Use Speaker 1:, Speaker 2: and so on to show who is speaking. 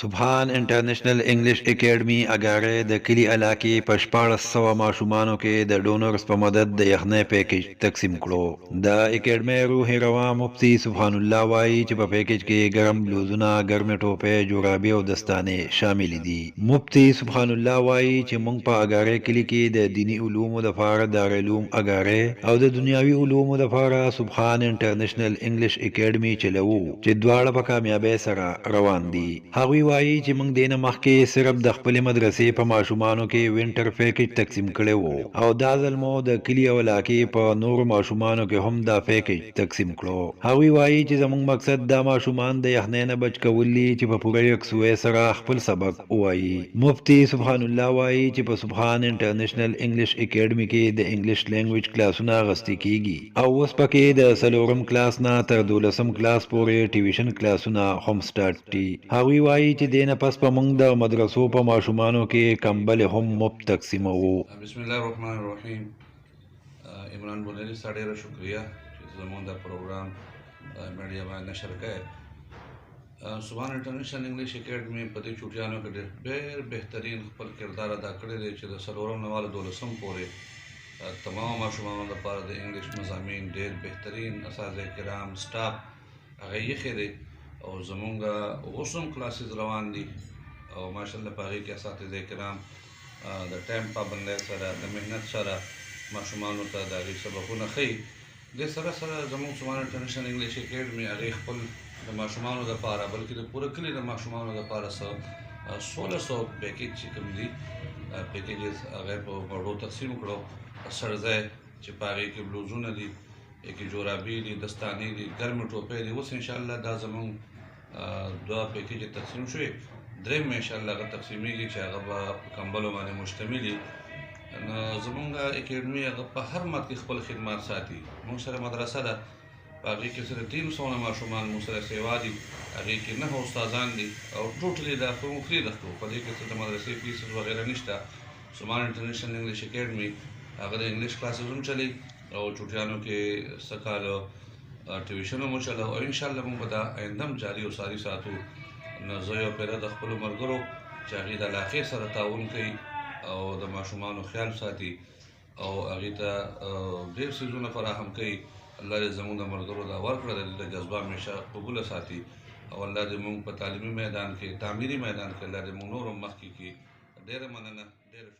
Speaker 1: سبحان انټرنیشنل انګلیش اکیډمي اګاره د کلی علاقې په 1400 ماشومانو کې د ډونرز په مدد د یخنۍ پیکیج تقسیم کړو. د اکیډمي روح روا مفتی سبحان الله وایي چې په پیکیج کې ګرم بلوزونه، ګرمې ټوپۍ، جورابې او دستانې شامل دي. مفتی سبحان الله وایي چې موږ په اګاره کلی کې د دینی علومو لپاره دارالعلوم اګاره او د دنیاوي علومو لپاره سبحان انټرنیشنل انګلیش اکیډمي چلوو چې دواړه په کامیابی سره روان دي. هغوی وایي چې موږ دینه مخکې صرف د خپلې مدرسې په ماشومانو کې وینټر پیکیج تقسیم کړی وو او دا ځل مو د کلي او علاقې په نورو ماشومانو کې هم دا پیکیج تقسیم کړو. هغوی وایي چې زموږ مقصد دا ماشومان د یخنۍ نه بچ کول دي چې په پوره یکسوۍ سره خپل سبق ووایي. مفتی سبحان الله وایي چې په سبحان انټرنیشنل انګلیش اکیډمي کې د انګلیش لینګویج کلاسونه اخیستل کیږي او اوس پکې د 4م کلاس نه تر 12م کلاس پورې ټیویشن کلاسونه هم سٹارټ دي. هغوی وایي چې دینه پس په موږ د مدرسو په ماشومانو کې کمبل هم مفت تقسیموو.
Speaker 2: بسم الله الرحمن الرحیم. عمران بونیری سره ډیره شکریا چې زموږ د پروګرام میډیا باندې نشر کړي. سبحان انټرنیشنل انګلیش اکیډمي په دې چوټیانو کې ډېر بهترین خپل کردار ادا کړی دی چې د 4م نه 12م پورې تمام ماشومانو لپاره د انګلیش مضامین ډېر بهترین اساتذه کرام سټاف هغه یې خېری او زمونږ اوس هم کلاسز روان دي او ماشاءالله په هغې کې اساتذه کرام د ټایم پابندۍ سره د محنت سره ماشومانو ته د هغې سبقونه ښیي. دې سره سره زموږ سبحان انټرنیشنل انګلیش اکیډمي هغې خپل د ماشومانو دپاره بلکې د پوره کلي د ماشومانو دپاره 1600 پیکیج چې کوم دي پیکیجز هغه په وړو تقسیم کړو. سرځای چې په هغې کې بلوزونه دي، کې جورابې دي، دستانې دي، ګرمې ټوپۍ دي. اوس انشاءالله دا زموږ 2 پیکیج تقسیم شوي، 3 انشاءالله هغه تقسیمیږي چې هغه به کمبلو باندې مشتمل وي. نو زموږ اکیډمي هغه په هر مد کې خپل خدمات ساتي. موږ سره مدرسه ده، په هغې کې سره 300 ماشومان موږ سره سیوا دي، هغې کې 9 استادان دي او ټوټلي دا خو موږ فري درکوو. په دې کې څه د مدرسې فیس وغیره نشته. سبحان انټرنیشنل انګلیش اکیډمي هغه د انګلیش کلاسز هم چلی او چوټیانو کې څه کال ټیویشن هم وچلو او انشاءالله موږ به دا آینده هم جاري او ساري ساتو. نو زه یو پیره د خپلو ملګرو چې هغې د علاقې سره تعاون کوي او د ماشومانو خیال ساتي او هغې ته ډېر څیزونه فراهم کوي. الله دې زموږ د ملګرو دا ورکړه د دې د جذبه همیشه قبوله ساتي او الله دې موږ په تعلیمي میدان کې، تعمیري میدان کې الله دې موږ نور هم مخکې کړي. ډېره مننه، ډېره